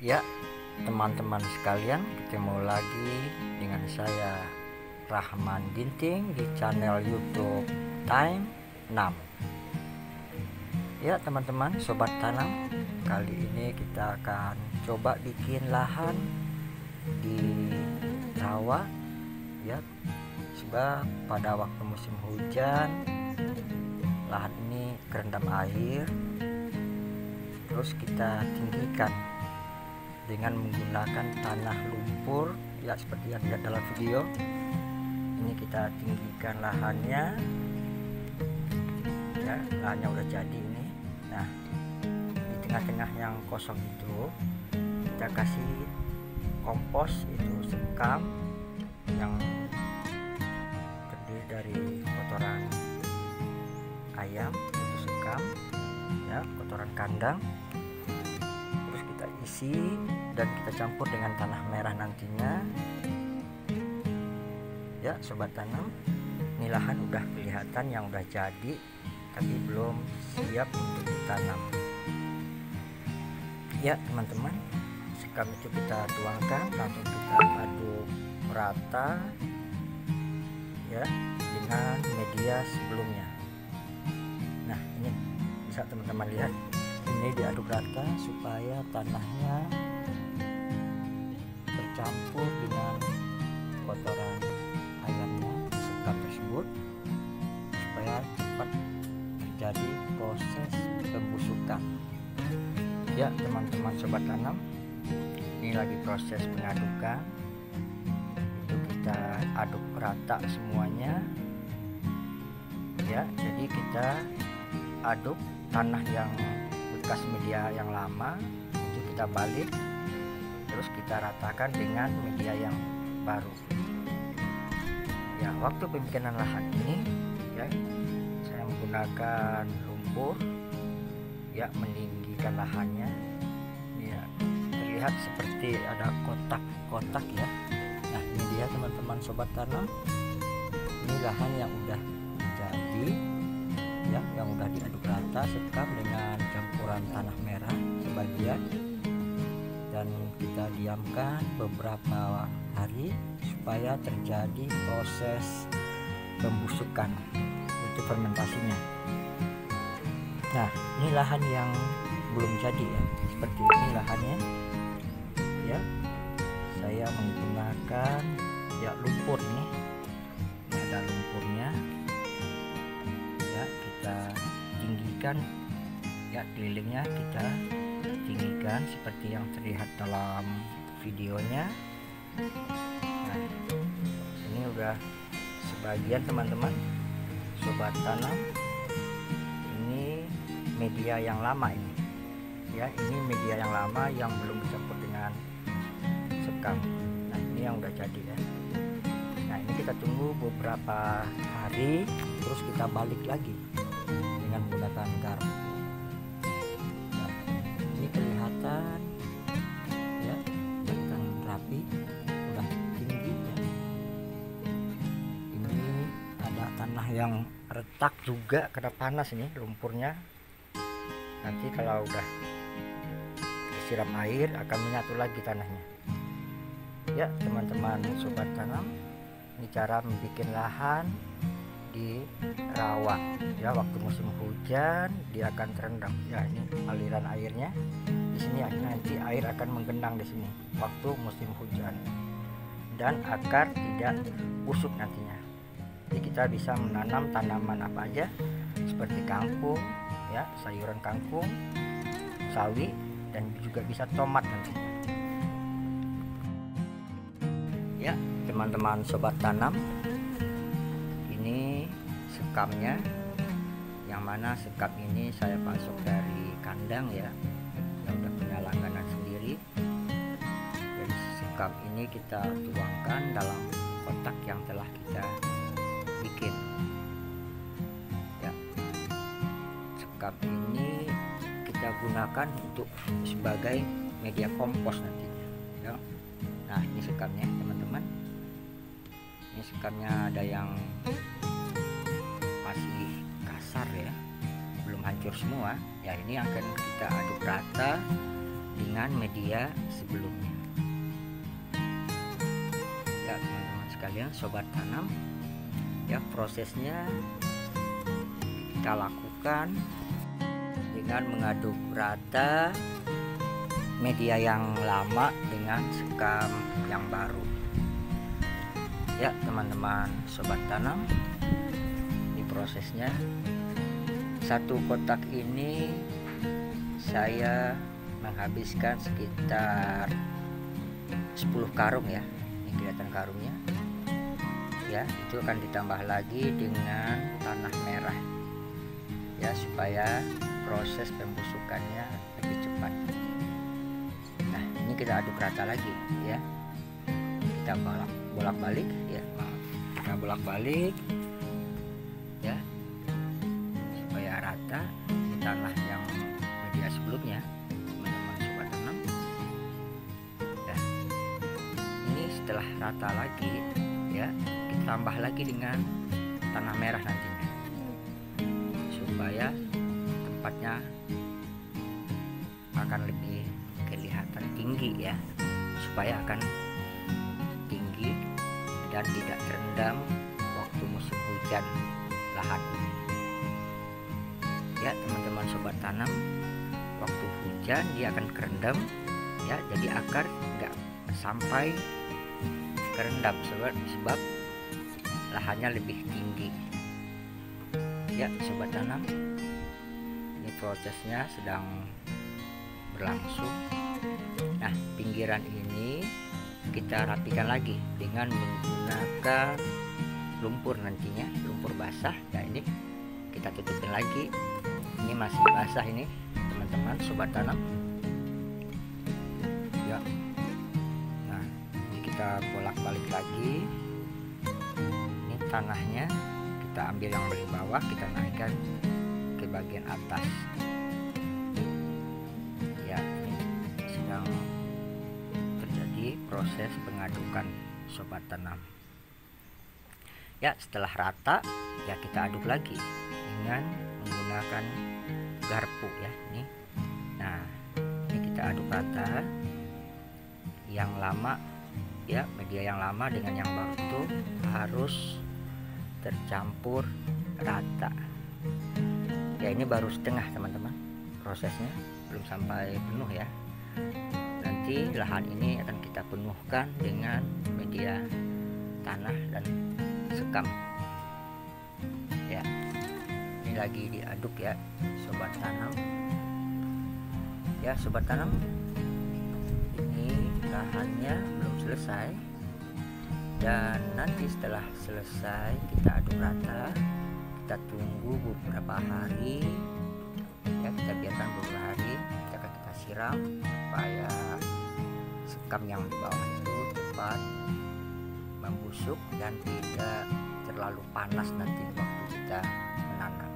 Ya, teman-teman sekalian, ketemu lagi dengan saya Rahman Ginting di channel YouTube Time 6. Ya, teman-teman sobat tanam, kali ini kita akan coba bikin lahan di rawa ya. Sebab pada waktu musim hujan lahan ini kerendam air, terus kita tinggikan dengan menggunakan tanah lumpur ya, seperti yang dilihat dalam video ini. Kita tinggikan lahannya ya, lahannya udah jadi ini. Nah, di tengah-tengah yang kosong itu kita kasih kompos, itu sekam yang terdiri dari kotoran ayam, itu sekam ya, kotoran kandang. Terus kita isi dan kita campur dengan tanah merah nantinya ya sobat tanam. Ini lahan udah kelihatan yang udah jadi, tapi belum siap untuk ditanam ya teman-teman. Sekam itu kita tuangkan, langsung kita aduk rata ya dengan media sebelumnya. Nah, ini bisa teman-teman lihat, ini diaduk rata supaya tanahnya tercampur dengan kotoran ayamnya, sekam tersebut, supaya cepat terjadi proses pembusukan ya teman-teman sobat tanam. Ini lagi proses pengadukan, itu kita aduk rata semuanya ya. Jadi kita aduk tanah yang bekas media yang lama itu kita balik, terus kita ratakan dengan media yang baru ya. Waktu pembikinan lahan ini ya, saya menggunakan lumpur ya, meninggikan lahannya ya. Terlihat seperti ada kotak-kotak ya. Nah, ini dia teman-teman sobat tanam, ini lahan yang udah jadi ya, yang udah diaduk rata sekam dengan campuran tanah merah sebagian, dan kita diamkan beberapa hari supaya terjadi proses pembusukan, itu fermentasinya. Nah, ini lahan yang belum jadi ya, seperti ini lahannya ya. Saya menggunakan ya lumpur nih, ini ada lumpurnya ya. Kita tinggikan ya, kelilingnya kita tinggikan seperti yang terlihat dalam videonya. Nah, ini udah sebagian teman-teman sobat tanam. Ini media yang lama ini ya, ini media yang lama yang belum dicampur dengan sekam. Nah, ini yang udah jadi ya. Nah, ini kita tunggu beberapa hari, terus kita balik lagi dengan menggunakan garam. Nah, ini kelihatan ya, kelihatan rapi, udah tinggi ya. Ini ada tanah yang retak juga karena panas ini lumpurnya. Nanti kalau udah disiram air akan menyatu lagi tanahnya ya teman-teman sobat tanam. Ini cara membuat lahan di rawa ya, waktu musim hujan dia akan terendam ya. Ini aliran airnya di sini, nanti air akan menggenang di sini waktu musim hujan, dan akar tidak busuk nantinya. Jadi kita bisa menanam tanaman apa aja, seperti kangkung ya, sayuran kangkung, sawi, dan juga bisa tomat nantinya ya teman-teman sobat tanam. Ini sekamnya, yang mana sekam ini saya pasok dari kandang ya, yang udah punya langganan sendiri. Jadi sekam ini kita tuangkan dalam kotak yang telah kita bikin ya. Sekam ini kita gunakan untuk sebagai media kompos nantinya ya. Nah, ini sekamnya teman-teman. Ini sekamnya ada yang masih kasar ya, belum hancur semua ya. Ini akan kita aduk rata dengan media sebelumnya. Ya teman-teman sekalian, sobat tanam, ya prosesnya kita lakukan dengan mengaduk rata media yang lama dengan sekam yang baru. Ya teman-teman sobat tanam, di prosesnya satu kotak ini saya menghabiskan sekitar 10 karung ya. Ini kelihatan karungnya ya. Itu akan ditambah lagi dengan tanah merah ya, supaya proses pembusukannya lebih cepat. Nah ini kita aduk rata lagi ya, kita bolak-balik ya, kita bolak-balik ya supaya rata di tanah yang media sebelumnya, teman-teman sobat tanam. Nah ini setelah rata lagi ya, kita tambah lagi dengan tanah merah nantinya supaya tempatnya akan lebih kelihatan tinggi ya, supaya akan tinggi dan tidak terendam waktu musim hujan lahan ini ya teman-teman sobat tanam. Waktu hujan dia akan kerendam ya, jadi akar nggak sampai kerendam sebab lahannya lebih tinggi ya sobat tanam. Ini prosesnya sedang berlangsung. Nah pinggiran ini kita rapikan lagi dengan menggunakan lumpur nantinya, lumpur basah ya. Ini kita tutupin lagi, ini masih basah ini teman-teman sobat tanam ya. Nah ini kita bolak-balik lagi, ini tanahnya kita ambil yang paling bawah, kita naikkan ke bagian atas ya. Ini sedang terjadi proses pengadukan sobat tanam ya. Setelah rata ya kita aduk lagi dengan menggunakan garpu ya. Ini nah ini kita aduk rata yang lama ya, media yang lama dengan yang baru itu harus tercampur rata ya. Ini baru setengah teman-teman prosesnya, belum sampai penuh ya. Nanti lahan ini akan kita penuhkan dengan media tanah dan sekam ya. Ini lagi diaduk ya sobat tanam ya. Sobat tanam, ini lahannya belum selesai, dan nanti setelah selesai kita aduk rata, kita tunggu beberapa hari ya, kita biarkan beberapa hari, kita siram supaya sekam yang di bawah itu cepat membusuk dan tidak terlalu panas nanti waktu kita menanam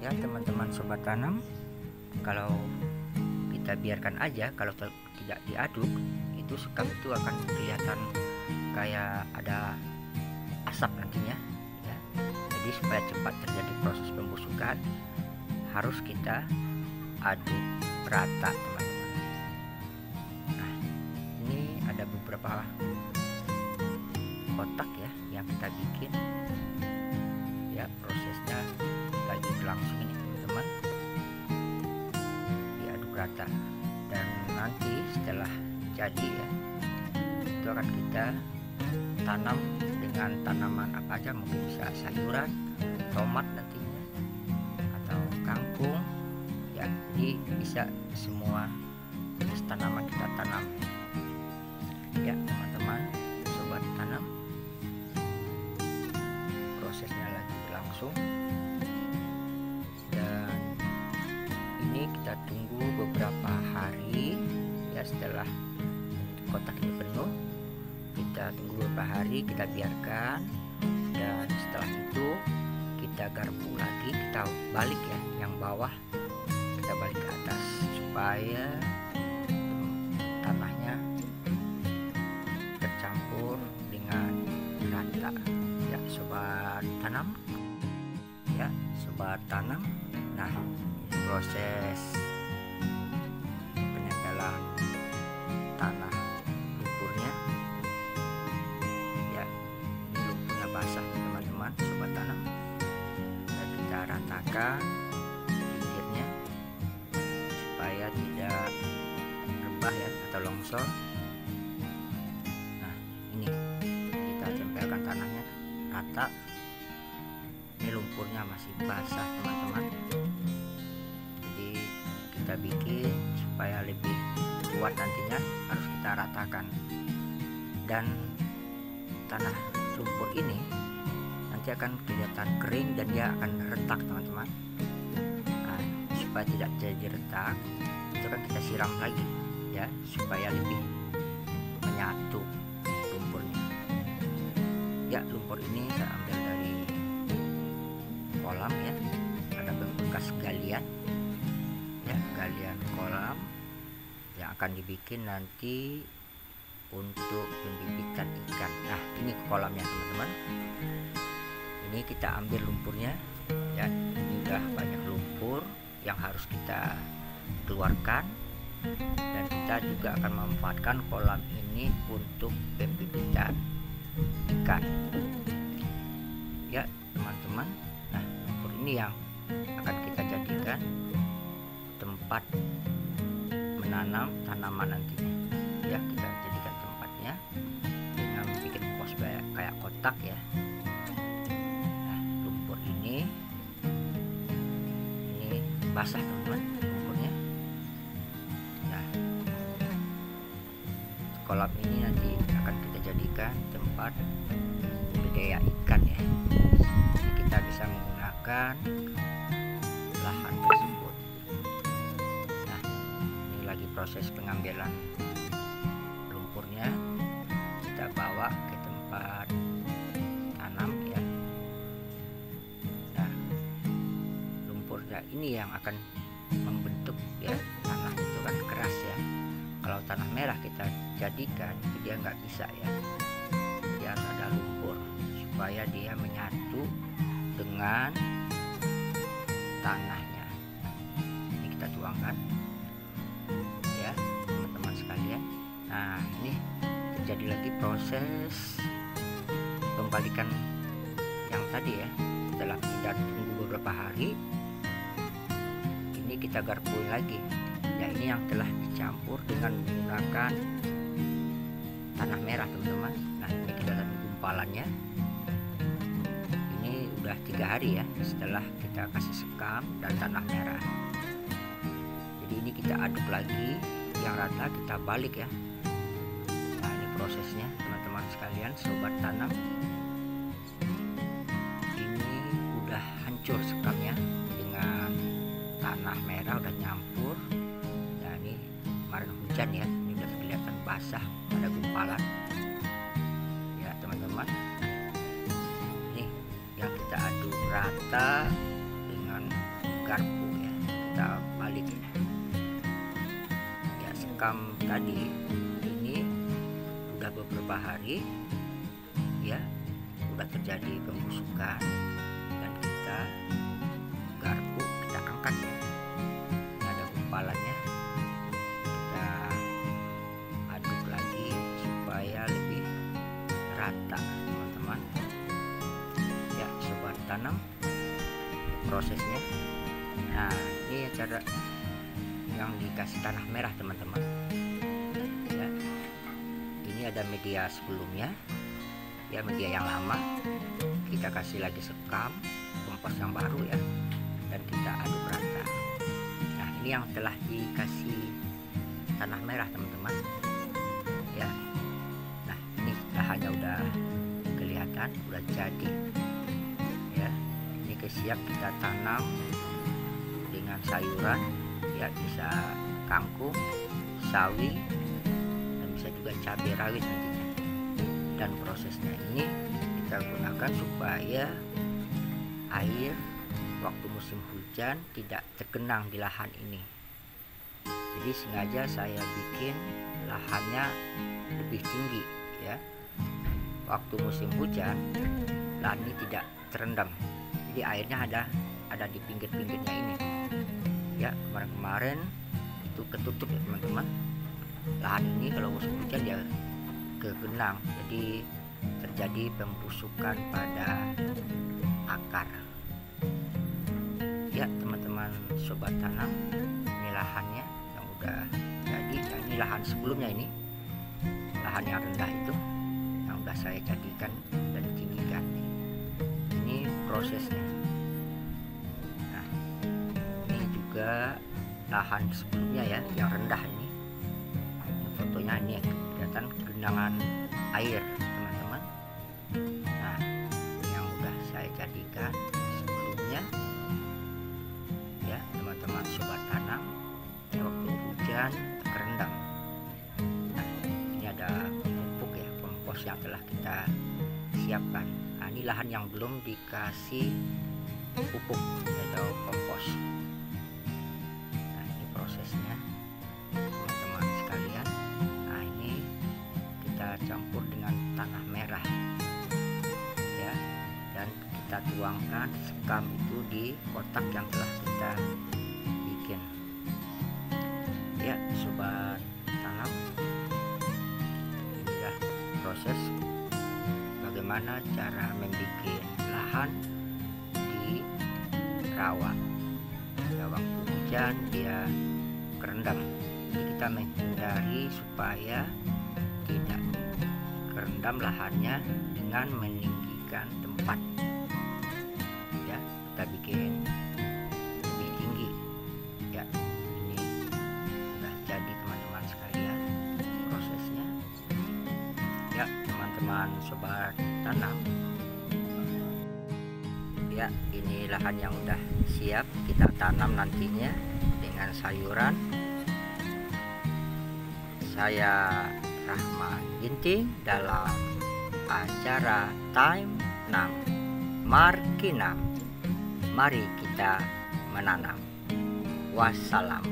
ya teman-teman sobat tanam. Kalau kita biarkan aja, kalau tidak diaduk, itu sekam itu akan kelihatan kayak ada asap nantinya ya. Jadi supaya cepat terjadi proses pembusukan harus kita aduk rata teman-teman. Nah ini ada beberapa kotak ya yang kita bikin ya. Prosesnya lagi berlangsung ini teman-teman, diaduk rata, dan nanti setelah jadi ya, itu akan kita tanam dengan tanaman apa aja, mungkin bisa sayuran, tomat nantinya, atau kangkung ya. Jadi bisa semua jenis tanaman kita tanam ya teman-teman sobat tanam. Prosesnya lagi berlangsung, dan ini kita tunggu beberapa hari ya. Setelah kotak ini penuh, kita tunggu beberapa hari, kita biarkan, dan setelah itu kita garpu lagi, kita balik ya, yang bawah kita balik ke atas supaya tanahnya tercampur dengan rata ya sobat tanam ya, sobat tanam. Nah proses ratakan pinggirnya supaya tidak rebah ya atau longsor. Nah ini kita tempelkan tanahnya rata. Ini lumpurnya masih basah teman-teman, jadi kita bikin supaya lebih kuat nantinya harus kita ratakan. Dan tanah lumpur ini nanti akan kelihatan kering dan dia akan retak teman-teman. Nah, supaya tidak jadi retak itu kan kita siram lagi ya supaya lebih menyatu lumpurnya. Ya lumpur ini saya ambil dari kolam ya, ada bekas galian ya, galian kolam yang akan dibikin nanti untuk pembibitan ikan. Nah ini kolamnya teman-teman, ini kita ambil lumpurnya ya, ini udah banyak lumpur yang harus kita keluarkan, dan kita juga akan memanfaatkan kolam ini untuk pembibitan ikan ya teman-teman. Nah lumpur ini yang akan kita jadikan tempat menanam tanaman nantinya ya. Kita jadikan tempatnya dengan bikin pos kayak kotak ya. Nah lumpur ini basah teman-teman lumpurnya. Nah kolam ini nanti akan kita jadikan tempat budidaya ikan ya. Jadi kita bisa menggunakan lahan tersebut. Nah ini lagi proses pengambilan lumpurnya, kita bawa ke tempat tanam ya. Nah lumpurnya ini yang akan membentuk ya, tanah itu kan keras ya. Kalau tanah merah kita jadikan itu dia nggak bisa ya, dia harus ada lumpur supaya dia menyatu dengan tanahnya. Ini kita tuangkan ya teman-teman sekalian. Nah ini terjadi lagi proses pembalikan yang tadi ya. Setelah kita tunggu beberapa hari, ini kita garpuin lagi ya. Ini yang telah dicampur dengan menggunakan tanah merah teman-teman. Nah ini kita lihat gumpalannya, ini udah 3 hari ya setelah kita kasih sekam dan tanah merah. Jadi ini kita aduk lagi yang rata, kita balik ya. Nah ini prosesnya teman-teman sekalian, sobat tanam. Ini udah hancur sekamnya dengan tanah merah, udah nyampur. Nah ini kemarin hujan ya, ini udah kelihatan basah, ada gumpalan ya teman-teman. Nih yang kita aduk rata dengan garpu ya, kita balik ya. Sekam tadi ini udah beberapa hari ya, udah terjadi pembusukan, dan kita garpu kita angkat ya. Ini ada gumpalannya, kita aduk lagi supaya lebih rata teman-teman ya sobat tanam. Prosesnya nah ini cara yang dikasih tanah merah teman-teman ya. Ini ada media sebelumnya ya, media yang lama, kita kasih lagi sekam kompos yang baru ya, dan kita aduk rata. Nah ini yang telah dikasih tanah merah teman-teman ya. Nah ini lahannya udah kelihatan, udah jadi ya. Ini siap kita tanam dengan sayuran ya, bisa kangkung, sawi, dan bisa juga cabai rawit nantinya. Dan prosesnya ini kita gunakan supaya air waktu musim hujan tidak tergenang di lahan ini. Jadi sengaja saya bikin lahannya lebih tinggi ya. Waktu musim hujan lahan ini tidak terendam, jadi airnya ada di pinggir-pinggirnya ini ya. Kemarin-kemarin itu ketutup ya teman-teman. Lahan ini kalau musim hujan dia kegenang, jadi terjadi pembusukan pada akar Ya teman-teman sobat tanam, ini lahannya yang udah jadi. Ya, ini lahan sebelumnya, ini lahan yang rendah itu yang udah saya jadikan dan tinggikan. Ini prosesnya. Nah, ini juga lahan sebelumnya ya, yang rendah ini. Ini fotonya, ini kelihatan genangan air teman-teman. Nah, ini yang udah saya jadikan sebelumnya ya teman-teman sobat tanam. Waktu hujan kerendam. Nah, ini ada pupuk ya, kompos yang telah kita siapkan. Nah, ini lahan yang belum dikasih pupuk atau kompos. Nah, ini prosesnya teman-teman sekalian. Nah, ini kita campur dengan tanah merah ya, dan kita tuangkan sekam itu di kotak yang telah kita bikin ya sobat tanam. Inilah proses bagaimana cara membuat lahan di rawa ya, waktu hujan dia kerendam. Jadi kita menghindari supaya tidak kerendam lahannya dengan meninggikan tempat ya, kita bikin lebih tinggi ya. Ini udah jadi teman-teman sekalian prosesnya ya teman-teman sobat tanam. Ya, ini lahan yang udah siap kita tanam nantinya dengan sayuran. Saya Rahman Ginting dalam acara Time Nam Markinam. Mari kita menanam. Wassalam.